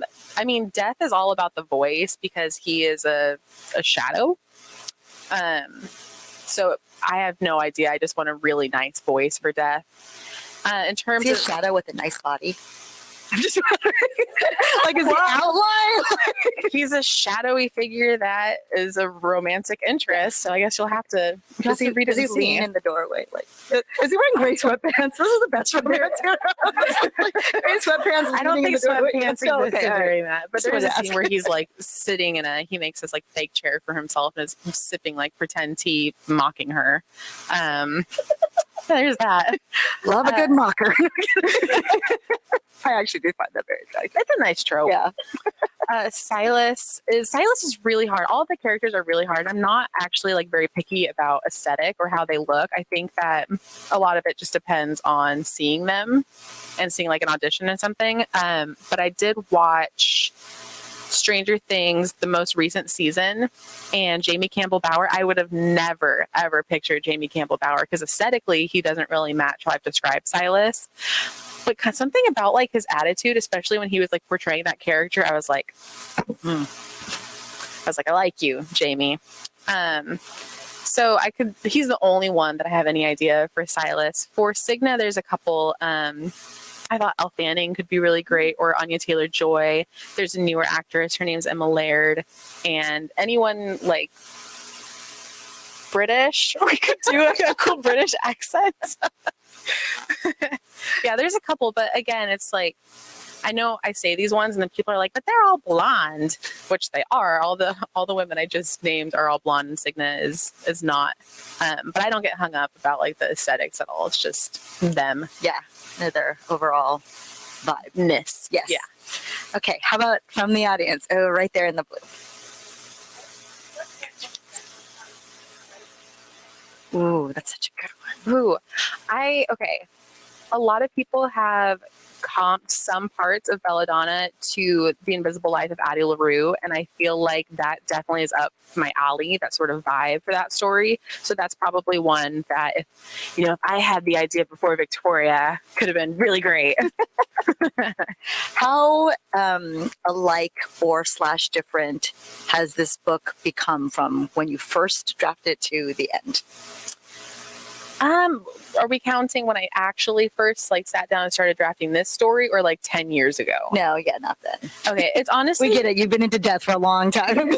mean, Death is all about the voice because he is a shadow. So I have no idea. I just want a really nice voice for Death. In terms of a shadow with a nice body. I'm just like, is the outline? He's a shadowy figure that is a romantic interest. So I guess you'll have to read it. Does he lean in the doorway? Like, is he wearing gray sweatpants? Those are the best sweatpants. Gray sweatpants. I don't think sweatpants existed during that. But there's a scene where he's like sitting he makes this like fake chair for himself and is sipping like pretend tea, mocking her. There's that. Love a good mocker. I actually do find that very attractive. It's a nice trope. Yeah. Silas is really hard. All of the characters are really hard. I'm not actually like very picky about aesthetic or how they look. I think that a lot of it just depends on seeing them and seeing like an audition or something. But I did watch Stranger Things, the most recent season, and Jamie Campbell Bower. I would have never, ever pictured Jamie Campbell Bower because aesthetically, he doesn't really match how I've described Silas. But something about like his attitude, especially when he was like portraying that character, I was like, I like you, Jamie. So he's the only one that I have any idea for Silas. For Cigna, there's a couple, I thought Elle Fanning could be really great, or Anya Taylor-Joy. There's a newer actress. Her name's Emma Laird. And anyone like British, we could do a cool British accent. Yeah, there's a couple, but again, it's like, I know I say these ones and then people are like, but they're all blonde, which they are. All the women I just named are all blonde and Cigna is not. But I don't get hung up about like the aesthetics at all. It's just them. Yeah. Their overall vibe-ness. Yes. Yeah. Okay. How about from the audience? Oh, right there in the blue. Ooh, that's such a good one. Ooh, okay. A lot of people have comped some parts of Belladonna to The Invisible Life of Addie LaRue, and I feel like that definitely is up my alley, that sort of vibe for that story. So that's probably one that if I had the idea before Victoria, could have been really great. How alike or / different has this book become from when you first drafted it to the end? Are we counting when I actually first like sat down and started drafting this story, or like 10 years ago? No, yeah, not then. Okay, it's honestly We get it. You've been into death for a long time.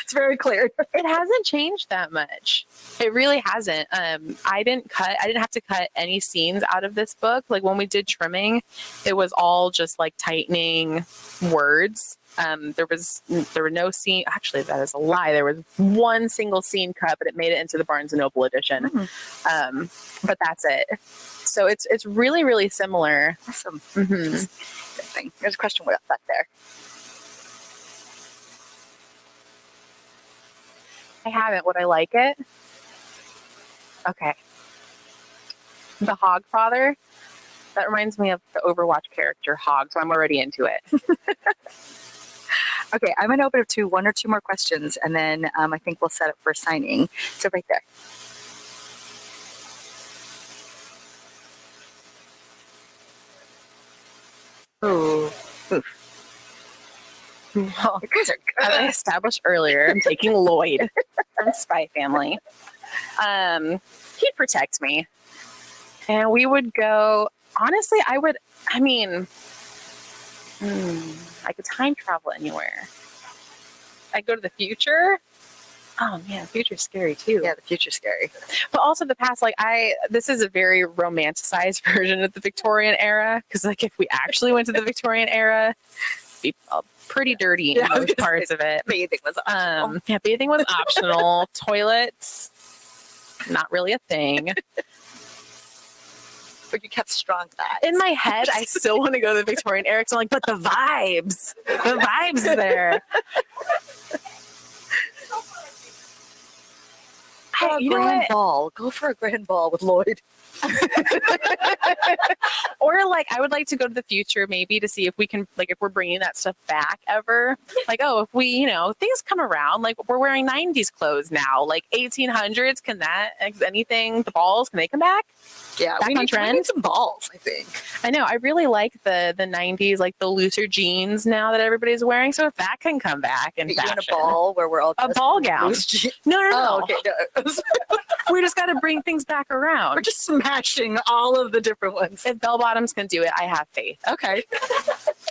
It's very clear. it hasn't changed that much. It really hasn't. I didn't have to cut any scenes out of this book. Like when we did trimming, it was all just like tightening words. There were no scene. Actually, that is a lie. There was one single scene cut, but it made it into the Barnes and Noble edition. But that's it. So it's really, really similar. Awesome. Mhm. Good thing. There's a question back there. I haven't. Would I like it? Okay. The Hog Father. That reminds me of the Overwatch character Hog, so I'm already into it. Okay, I'm going to open up to one or two more questions, and then I think we'll set up for signing. So right there. Ooh. Oof. Well, You guys are as I good. established earlier, I'm taking Lloyd from Spy Family. He'd protect me. And we would go, honestly, I could time travel anywhere. I'd go to the future. Oh man, the future's scary too. Yeah, the future's scary. But also the past, like this is a very romanticized version of the Victorian era. Because like if we actually went to the Victorian era, it'd be pretty dirty in most parts of it. Bathing was optional. Yeah, bathing was optional. Toilets, not really a thing. But you kept strong thighs. In my head, I still want to go to the Victorian era. 'Cause I'm like, but the vibes there. Go You know grand what? ball. Go for a grand ball with Lloyd. Or like I would like to go to the future maybe to see if we can, like if we're bringing that stuff back ever. Like, oh, if we, things come around, like we're wearing 90s clothes now, like 1800s, can that, anything, the balls, can they come back? Yeah, Back we on need trend? some balls, I think. I know, I really like the 90s, like the looser jeans now that everybody's wearing. So if that can come back in You in fashion. a ball where we're all A dressed ball in gown. loose jeans. No. Oh, okay. No. We just got to bring things back around. We're just smashing all of the different ones. If bell bottoms can do it, I have faith. Okay.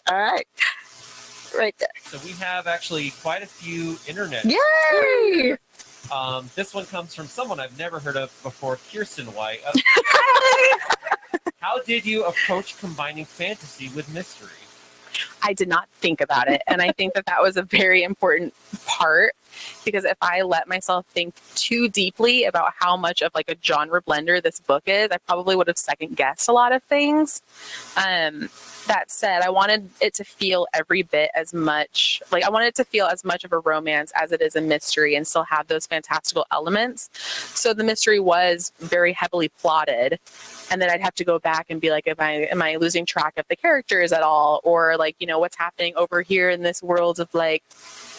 All right. Right there. So we have actually quite a few internet. Yay! This one comes from someone I've never heard of before, Kirsten White. How did you approach combining fantasy with mystery? I did not think about it. And I think that was a very important part, because if I let myself think too deeply about how much of like a genre blender this book is, I probably would have second guessed a lot of things. That said, I wanted it to feel every bit as much, like I wanted it to feel as much of a romance as it is a mystery and still have those fantastical elements. So the mystery was very heavily plotted. And then I'd have to go back and be like, am I losing track of the characters at all? Or like, what's happening over here in this world of like,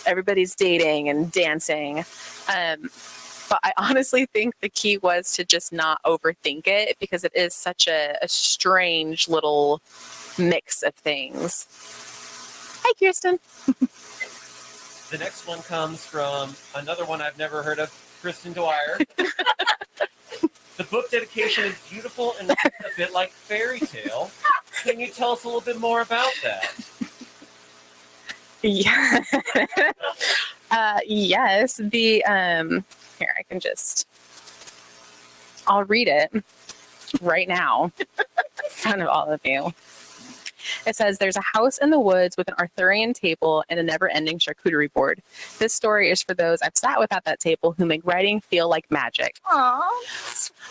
everybody's dating and dancing. But I honestly think the key was to just not overthink it, because it is such a strange little mix of things. Hi, Kirsten. The next one comes from another one I've never heard of, Kristen Dwyer. The book dedication is beautiful and a bit like fairy tale. Can you tell us a little bit more about that? Yeah. Yes. Here, I'll read it right now in front of all of you. It says, there's a house in the woods with an Arthurian table and a never-ending charcuterie board. This story is for those I've sat with at that table who make writing feel like magic. Aww.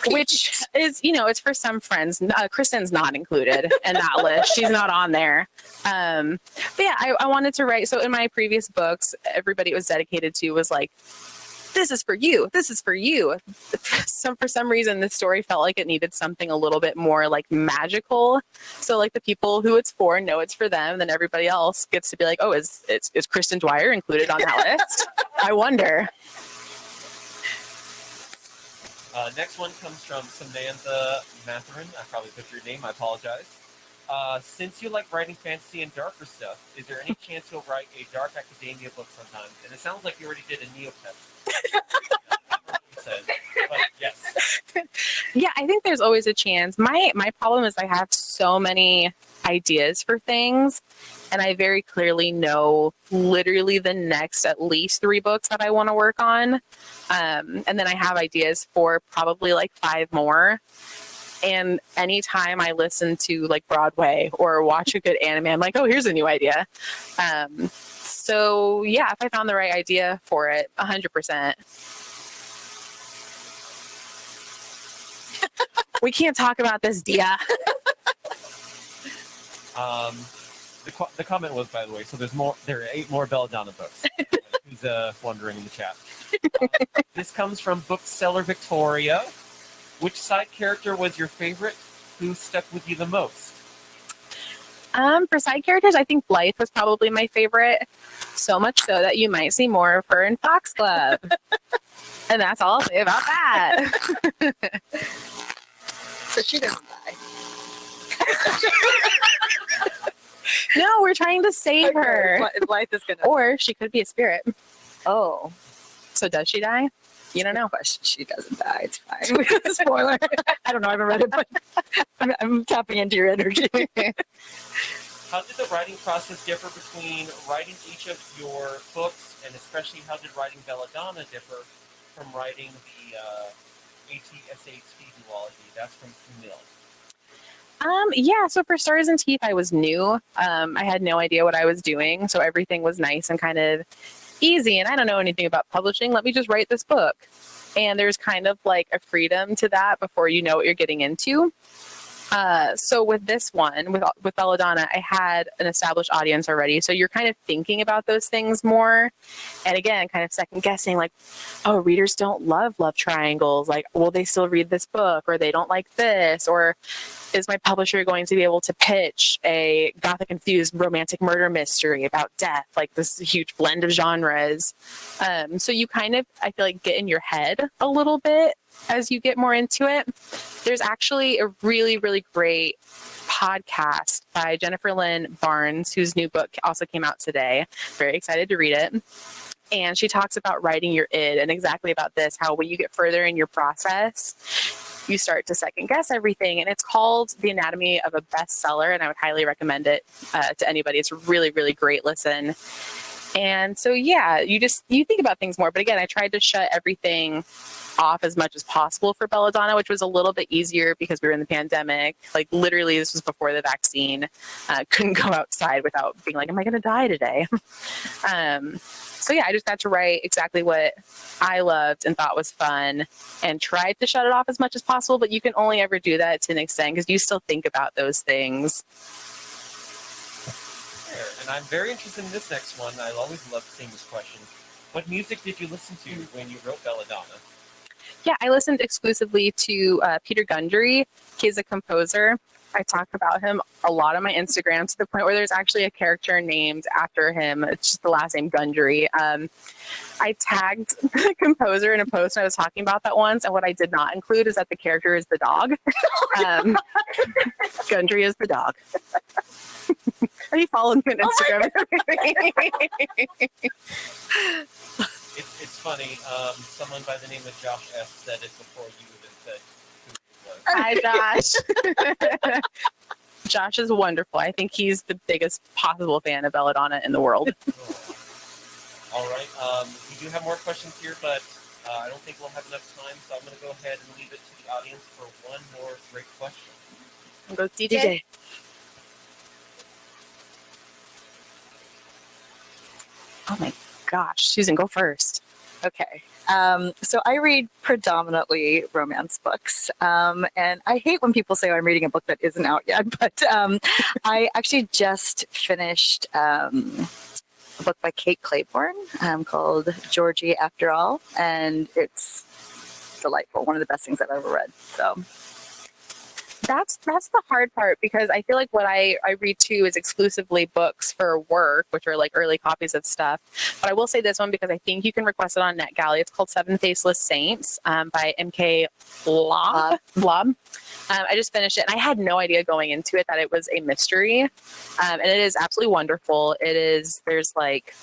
Which is, it's for some friends. Kristen's not included in that list. She's not on there. But yeah, I wanted to write. So in my previous books, everybody it was dedicated to was like, this is for you. This is for you. For some reason, this story felt like it needed something a little bit more like magical. So like the people who it's for know it's for them. Then everybody else gets to be like, oh, is Kristen Dwyer included on that list? I wonder. Next one comes from Samantha Matherin. I probably butchered your name. I apologize. Since you like writing fantasy and darker stuff, is there any chance you'll write a dark academia book sometime? And it sounds like you already did a Neopets. But yeah. Yeah, I think there's always a chance. My problem is I have so many ideas for things, and I very clearly know literally the next at least 3 books that I want to work on. And then I have ideas for probably like 5 more. And anytime I listen to like Broadway or watch a good anime, I'm like, oh, here's a new idea. So yeah, if I found the right idea for it, 100%. We can't talk about this, Dia. The comment was, by the way, so there are 8 more Belladonna books. Who's wondering in the chat. This comes from Bookseller Victoria. Which side character was your favorite? Who stuck with you the most? For side characters, I think Blythe was probably my favorite. So much so that you might see more of her in Fox Club. And that's all I'll say about that. So she doesn't die. No, we're trying to save her. Blythe is gonna. Or she could be a spirit. Oh, So does she die? You don't know. question. She doesn't die. It's fine. Spoiler. I don't know. I haven't read it, but I'm tapping into your energy. How did the writing process differ between writing each of your books, and especially how did writing Belladonna differ from writing the ATSAT duology? That's from Camille. Yeah, so for Stars and Teeth, I was new. I had no idea what I was doing, so everything was nice and kind of easy. And I don't know anything about publishing. Let me just write this book. And there's kind of like a freedom to that before you know what you're getting into. So with this one, with Belladonna, I had an established audience already. So you're kind of thinking about those things more. And again, kind of second guessing like, oh, readers don't love triangles. Like, will they still read this book? Or they don't like this? Or is my publisher going to be able to pitch a gothic infused romantic murder mystery about death? Like this huge blend of genres. So you kind of, I feel like, get in your head a little bit as you get more into it. There's actually a really, really great podcast by Jennifer Lynn Barnes, whose new book also came out today. Very excited to read it. And she talks about writing your id and exactly about this, how when you get further in your process, you start to second guess everything. And it's called The Anatomy of a Bestseller. And I would highly recommend it to anybody. It's a really, really great listen. And so, yeah, you think about things more. But again, I tried to shut everything off as much as possible for Belladonna, which was a little bit easier because we were in the pandemic. Like literally this was before the vaccine. Couldn't go outside without being like, am I going to die today? So yeah, I just got to write exactly what I loved and thought was fun and tried to shut it off as much as possible. But you can only ever do that to an extent because you still think about those things. And I'm very interested in this next one. I always love seeing this question. What music did you listen to when you wrote Belladonna? Yeah, I listened exclusively to Peter Gundry. He's a composer. I talk about him a lot on my Instagram to the point where there's actually a character named after him. It's just the last name Gundry. I tagged the composer in a post and I was talking about that once. And what I did not include is that the character is the dog. Gundry is the dog. Are you following me on Instagram? It's funny. Someone by the name of Josh S. said it before you even said who it was. Hi, Josh. Josh is wonderful. I think he's the biggest possible fan of Belladonna in the world. All right. We do have more questions here, but I don't think we'll have enough time, so I'm going to go ahead and leave it to the audience for one more great question. I'll go DJ. Oh my gosh, Susan, go first. Okay. So I read predominantly romance books. And I hate when people say, oh, I'm reading a book that isn't out yet. But I actually just finished a book by Kate Claiborne called Georgie After All. And it's delightful. One of the best things I've ever read. So That's the hard part because I feel like what I read too is exclusively books for work, which are like early copies of stuff. But I will say this one because I think you can request it on NetGalley. It's called Seven Faceless Saints by M.K. Lob. I just finished it and I had no idea going into it that it was a mystery. And it is absolutely wonderful. There's like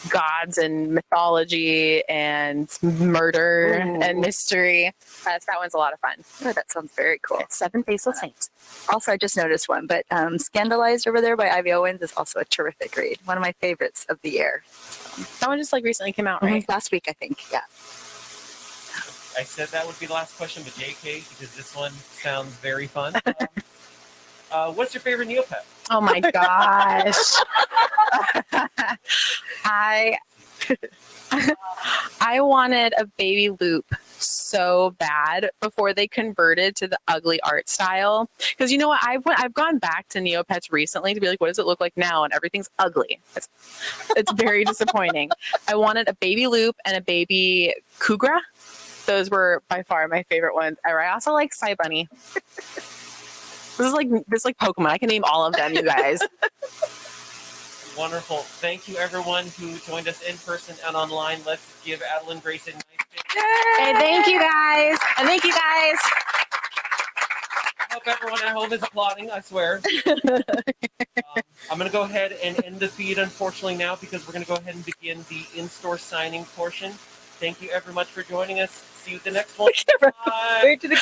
gods and mythology and murder Ooh. and mystery. So that one's a lot of fun. Oh, that sounds very cool. It's Seven Faceless Saints. Also, I just noticed one, but Scandalized over there by Ivy Owens is also a terrific read. One of my favorites of the year. That one just like recently came out, right? Last week, I think. Yeah. I said that would be the last question, but JK, because this one sounds very fun. What's your favorite Neopet? Oh my gosh. I wanted a baby loop so bad before they converted to the ugly art style. Because you know what? I've gone back to Neopets recently to be like, what does it look like now? And everything's ugly. It's very disappointing. I wanted a baby loop and a baby Kugra. Those were by far my favorite ones ever. I also like Psy Bunny. This is like Pokemon. I can name all of them, you guys. Wonderful. Thank you, everyone who joined us in person and online. Let's give Adalyn Grace a nice Hey, thank you guys. And thank you guys. I hope everyone at home is applauding, I swear. I'm going to go ahead and end the feed, unfortunately, now because we're going to go ahead and begin the in-store signing portion. Thank you, everyone, much for joining us. See you at the next one. Bye. Wait to the